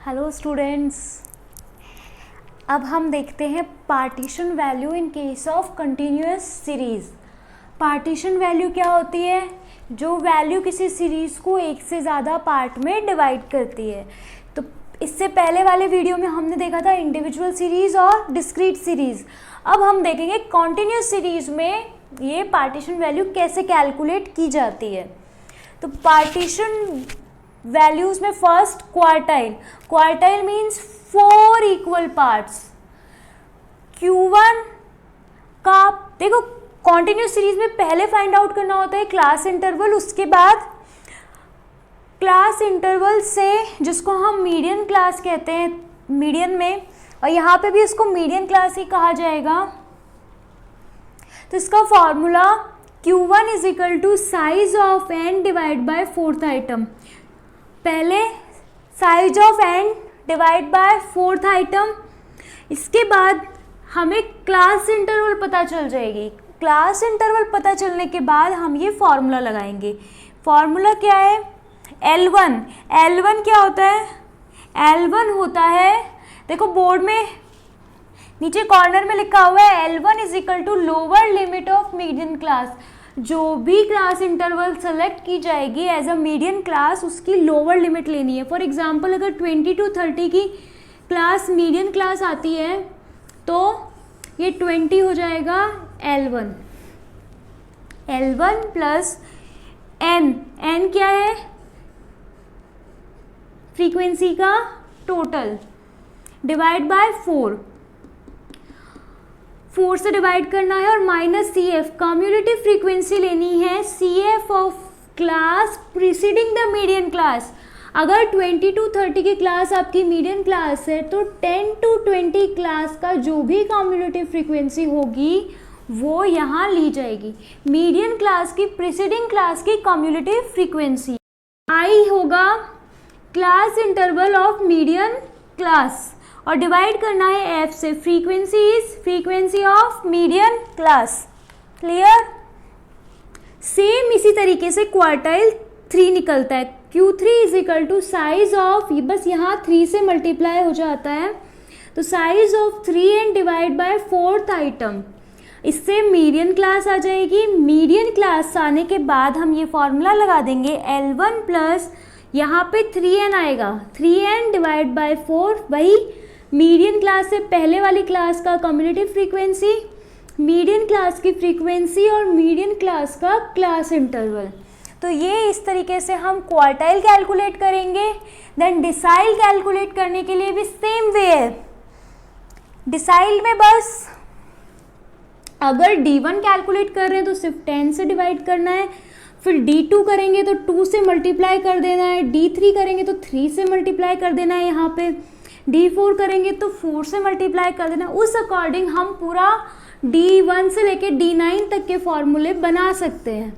Hello students, अब हम देखते हैं partition value in case of continuous series. Partition value क्या होती है? जो वैल्यू किसी सीरीज़ को एक से ज़्यादा पार्ट में डिवाइड करती है। तो इससे पहले वाले वीडियो में हमने देखा था इंडिविजुअल सीरीज़ और डिस्क्रीट सीरीज़। अब हम देखेंगे कॉन्टिन्यूअस सीरीज़ में ये पार्टीशन वैल्यू कैसे कैलकुलेट की जाती है। तो पार्टीशन वैल्यूज में first quartile means 4 equal parts. Q1 का देखो कॉन्टिन्यूस सीरीज में पहले फाइंड आउट करना होता है क्लास इंटरवल, उसके बाद क्लास इंटरवल से जिसको हम मीडियन क्लास कहते हैं मीडियन में, और यहाँ पे भी इसको मीडियन क्लास ही कहा जाएगा। तो इसका formula Q1 is equal to size of n divide by fourth item. पहले size of n divide by fourth item, इसके बाद हमें क्लास इंटरवल पता चल जाएगी। क्लास इंटरवल पता चलने के बाद हम ये फॉर्मूला लगाएंगे। फॉर्मूला क्या है? L1 क्या होता है? L1 होता है, देखो बोर्ड में नीचे कॉर्नर में लिखा हुआ है L1 is equal to lower limit of median class. जो भी क्लास इंटरवल सेलेक्ट की जाएगी एज अ मीडियन क्लास, उसकी लोअर लिमिट लेनी है। फॉर एग्जांपल अगर 20 to 30 की क्लास मीडियन क्लास आती है तो ये 20 हो जाएगा L1 प्लस n क्या है? फ्रीक्वेंसी का टोटल डिवाइड बाय 4 से डिवाइड करना है, और माइनस CF कम्युलेटिव फ्रीक्वेंसी लेनी है CF of class preceding the median class. अगर 20 to 30 की क्लास आपकी मीडियन क्लास है तो 10 to 20 क्लास का जो भी कम्युलेटिव फ्रीक्वेंसी होगी वो यहाँ ली जाएगी। मीडियन क्लास की प्रीसीडिंग क्लास की कम्युलेटिव फ्रीक्वेंसी I होगा class interval of median class, और डिवाइड करना है F से। Frequency is frequency of median class. Clear? Same इसी तरीके से क्वार्टाइल 3 निकलता है। Q3 is equal to size of, बस यहाँ 3 से मल्टीप्लाई हो जाता है, तो size of 3n divide by fourth item. इससे मीडियन क्लास आ जाएगी। मीडियन क्लास आने के बाद हम ये फॉर्मूला लगा देंगे L1 प्लस यहाँ पे 3n आएगा, 3n डिवाइड बाय 4, वही मीडियन क्लास से पहले वाली क्लास का कम्युलेटिव फ्रीक्वेंसी, मीडियन क्लास की फ्रीक्वेंसी और मीडियन क्लास का क्लास इंटरवल। तो ये इस तरीके से हम क्वार्टाइल कैलकुलेट करेंगे। देन डिसाइल कैलकुलेट करने के लिए भी सेम वे है। डिसाइल में बस अगर D1 कैलकुलेट कर रहे हैं तो सिर्फ 10 से डिवाइड करना है, फिर D2 करेंगे तो 2 से मल्टीप्लाई कर देना है, D3 करेंगे तो 3 से मल्टीप्लाई कर देना है, यहाँ पे D4 करेंगे तो 4 से मल्टीप्लाई कर देना। उस अकॉर्डिंग हम पूरा D1 से लेके D9 तक के फॉर्मूले बना सकते हैं।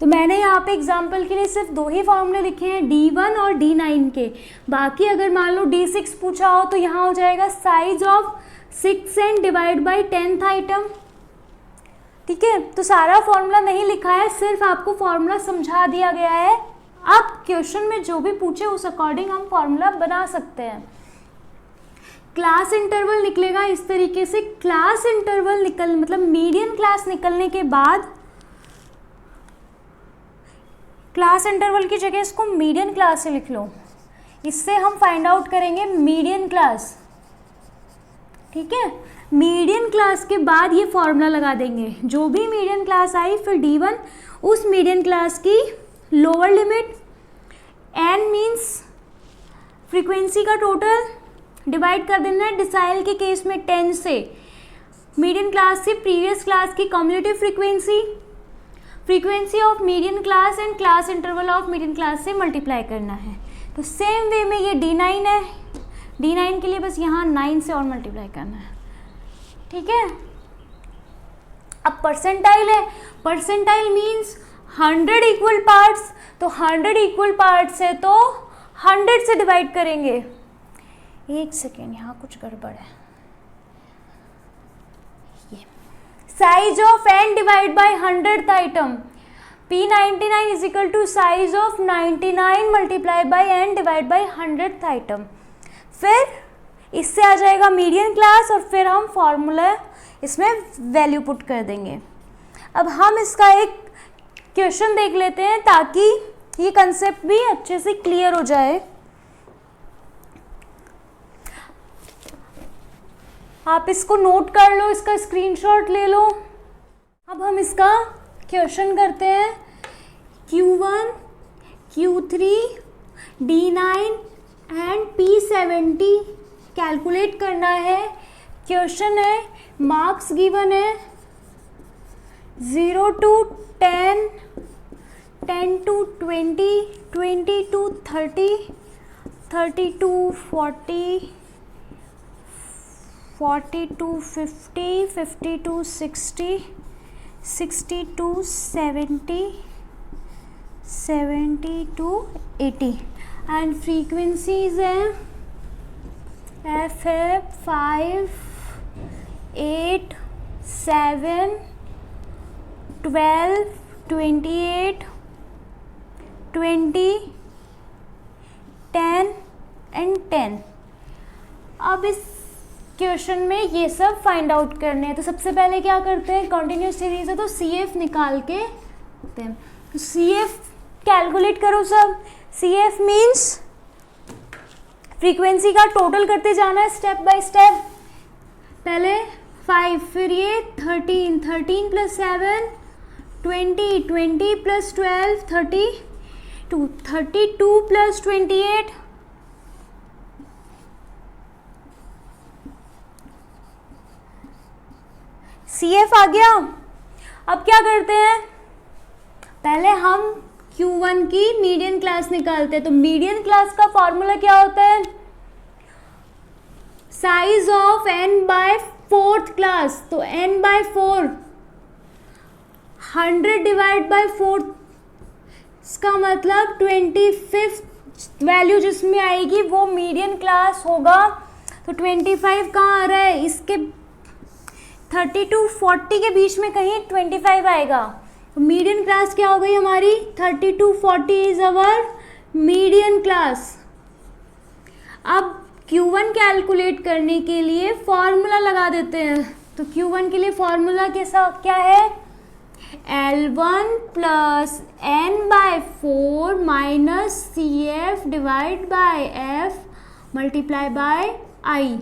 तो मैंने यहाँ पे एग्जांपल के लिए सिर्फ 2 ही फॉर्मूले लिखे हैं, D1 और D9 के। बाकी अगर मान लो D6 पूछा हो तो यहाँ हो जाएगा size of 6n divide by 10th item. ठीक है, तो सारा फॉर्मूला नहीं लिखा है, सिर्फ आपको फॉर्मूला समझा दिया गया है। अब क्वेश्चन में जो भी पूछे उस अकॉर्डिंग हम फॉर्मूला बना सकते हैं। क्लास इंटरवल निकलेगा इस तरीके से। क्लास इंटरवल मतलब मीडियन क्लास निकलने के बाद, क्लास इंटरवल की जगह इसको मीडियन क्लास से लिख लो। इससे हम फाइंड आउट करेंगे मीडियन क्लास। ठीक है, मीडियन क्लास के बाद ये फॉर्मूला लगा देंगे। जो भी मीडियन क्लास आई फिर D1, उस मीडियन क्लास की lower limit, n means frequency का टोटल, डिवाइड कर देना है डिसाइल के केस में 10 से मीडियन क्लास से प्रीवियस क्लास की cumulative frequency, frequency of median class and class interval of median class से मल्टीप्लाई करना है। तो सेम वे में ये D9 है, D9 के लिए बस यहाँ 9 से और मल्टीप्लाई करना है। ठीक है, अब परसेंटाइल है। परसेंटाइल मीन्स 100 इक्वल पार्ट्स, तो 100 इक्वल पार्ट्स है तो 100 से डिवाइड करेंगे। एक सेकेंड, यहाँ कुछ गड़बड़ है। ये size of n divide by 100th item, P99 is equal to size of 99 multiply by n divide by 100th item. फिर इससे आ जाएगा मीडियन क्लास और फिर हम फॉर्मूला इसमें वैल्यू पुट कर देंगे। अब हम इसका एक क्वेश्चन देख लेते हैं ताकि ये कंसेप्ट भी अच्छे से क्लियर हो जाए। आप इसको नोट कर लो, इसका स्क्रीनशॉट ले लो। अब हम इसका क्वेश्चन करते हैं। Q1, Q3, D9 and P70 calculate करना है। क्वेश्चन है, मार्क्स गिवन है 0 to 10, 10 to 20, 20 to 30, 30 to 40, 40 to 50, 50 to 60, 60 to 70, 70 to 80 and frequencies हैं F है 5, 8, 7, 12, 28, 20, 10 एंड 10। अब इस क्वेश्चन में ये सब फाइंड आउट करने हैं। तो सबसे पहले क्या करते हैं, कंटिन्यूस सीरीज है तो CF निकाल के देते हैं। तो CF कैलकुलेट करो सब। CF मीन्स फ्रीक्वेंसी का टोटल करते जाना है स्टेप बाय स्टेप। पहले 5, फिर ये 13, 13 प्लस 7 20, 20 प्लस 12 32, 32 प्लस 28 CF आ गया। अब क्या करते हैं, पहले हम Q1 की मीडियन क्लास निकालते हैं। तो मीडियन क्लास का फॉर्मूला क्या होता है, size of n by 4th class. तो n बाय 4 100 डिवाइड बाय 4, इसका मतलब 25th वैल्यू जिसमें आएगी वो मीडियन क्लास होगा। तो 25 कहाँ आ रहा है, इसके 30 to 40 के बीच में कहीं 25 आएगा। तो मीडियन क्लास क्या हो गई हमारी, 30 to 40 is our median class. अब Q1 कैलकुलेट करने के लिए फॉर्मूला लगा देते हैं। तो Q1 के लिए फॉर्मूला कैसा क्या है, L1 plus n by 4 minus CF divide by F multiply by I।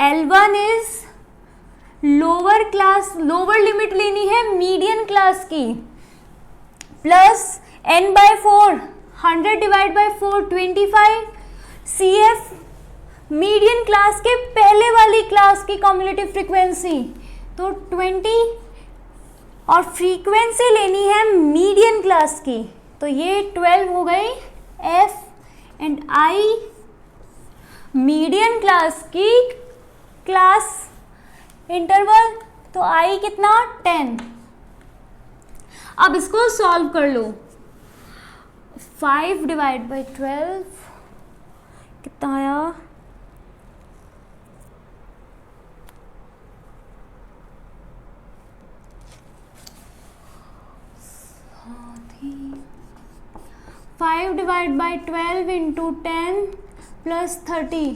L1 is lower class, lower limit लेनी है मीडियन क्लास की, plus n by 4 100 divide by 4 25, CF median class के पहले वाली क्लास की कम्युलेटिव फ्रीक्वेंसी तो 20 और frequency लेनी है मीडियन क्लास की। तो ये 12 हो गई F and I median class की क्लास इंटरवल। तो I कितना 10। अब इसको सॉल्व कर लो। 5 डिवाइड बाई 12 कितना आया, five divide by 12 into 10 plus 30,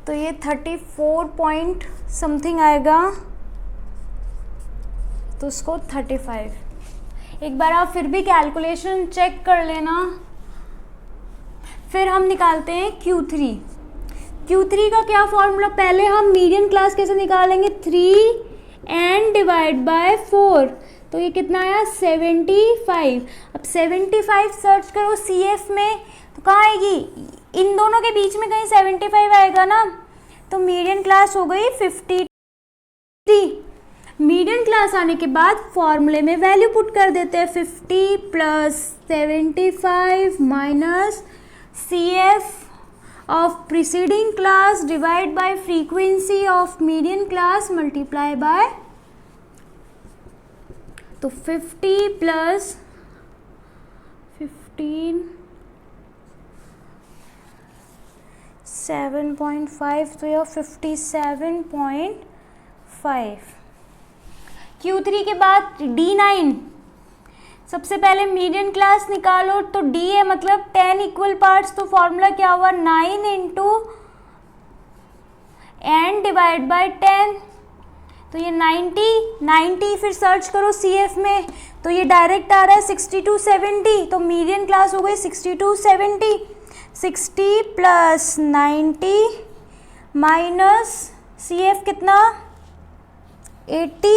तो ये 34 पॉइंट समथिंग आएगा। तो उसको 35। एक बार आप फिर भी कैलकुलेशन चेक कर लेना। फिर हम निकालते हैं Q3। Q3 का क्या फॉर्मूला, पहले हम मीडियन क्लास कैसे निकालेंगे, 3n डिवाइड बाय 4। तो ये कितना आया 75। अब 75 सर्च करो CF में तो कहाँ आएगी, इन दोनों के बीच में कहीं 75 आएगा ना। तो मीडियन क्लास हो गई 53। मीडियन क्लास आने के बाद फॉर्मूले में वैल्यू पुट कर देते हैं, 50 plus 75 minus CF of preceding class divide by frequency of median class multiply by, तो 50 प्लस 15 7.5, तो यह 57.5। Q3 के बाद D9, सबसे पहले मीडियन क्लास निकालो, तो डी है मतलब 10 इक्वल पार्ट्स, तो फॉर्मूला क्या हुआ 9 इंटू एन डिवाइड बाय 10, तो ये 90 फिर सर्च करो CF में, तो ये डायरेक्ट आ रहा है 62 70, तो मीडियन क्लास हो गई 62 70, 60 प्लस 90 माइनस CF कितना 80,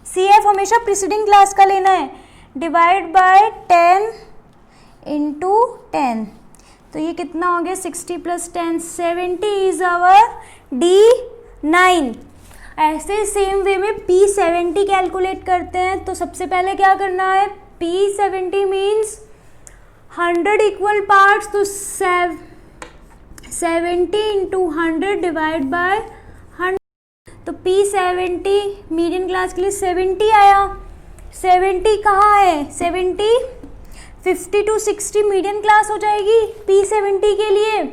CF हमेशा प्रीसीडिंग क्लास का लेना है, डिवाइड बाय 10 इंटू 10, तो ये कितना हो गया 60 प्लस 10 70 इज आवर D9। ऐसे सेम वे में P70 कैलकुलेट करते हैं, तो सबसे पहले क्या करना है P70 मीन्स 100 इक्वल पार्ट्स, तो 70 इंटू 100 डिवाइड बाय 100, तो P70 मीडियन क्लास के लिए 70 आया। 70 कहाँ है 70 50 to 60 मीडियन क्लास हो जाएगी P70 के लिए,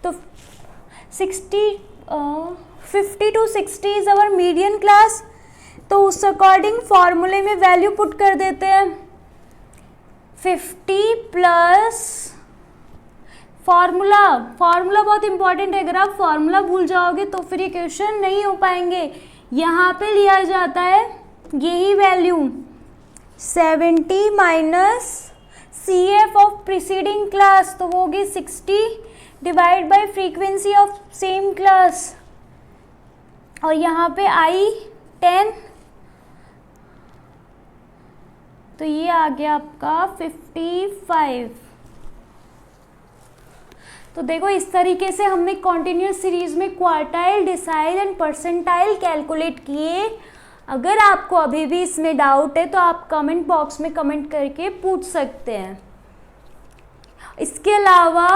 तो 50 to 60 is our median class, तो उस अकॉर्डिंग फॉर्मूले में वैल्यू पुट कर देते हैं 50 प्लस फॉर्मूला बहुत इंपॉर्टेंट है, अगर आप फॉर्मूला भूल जाओगे तो फिर ये क्वेश्चन नहीं हो पाएंगे। यहाँ पे लिया जाता है यही value 70 minus CF of preceding class, तो वो होगी 60 divide by frequency of same class, और यहाँ पे I 10, तो ये आ गया आपका 55। तो देखो इस तरीके से हमने कॉन्टिन्यूस सीरीज में quartile, decile and percentile calculate किए। अगर आपको अभी भी इसमें डाउट है तो आप कमेंट बॉक्स में कमेंट करके पूछ सकते हैं। इसके अलावा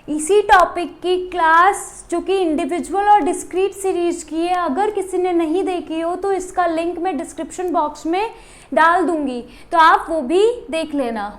इसी टॉपिक की क्लास जो कि इंडिविजुअल और डिस्क्रीट सीरीज की है, अगर किसी ने नहीं देखी हो तो इसका लिंक मैं डिस्क्रिप्शन बॉक्स में डाल दूंगी, तो आप वो भी देख लेना।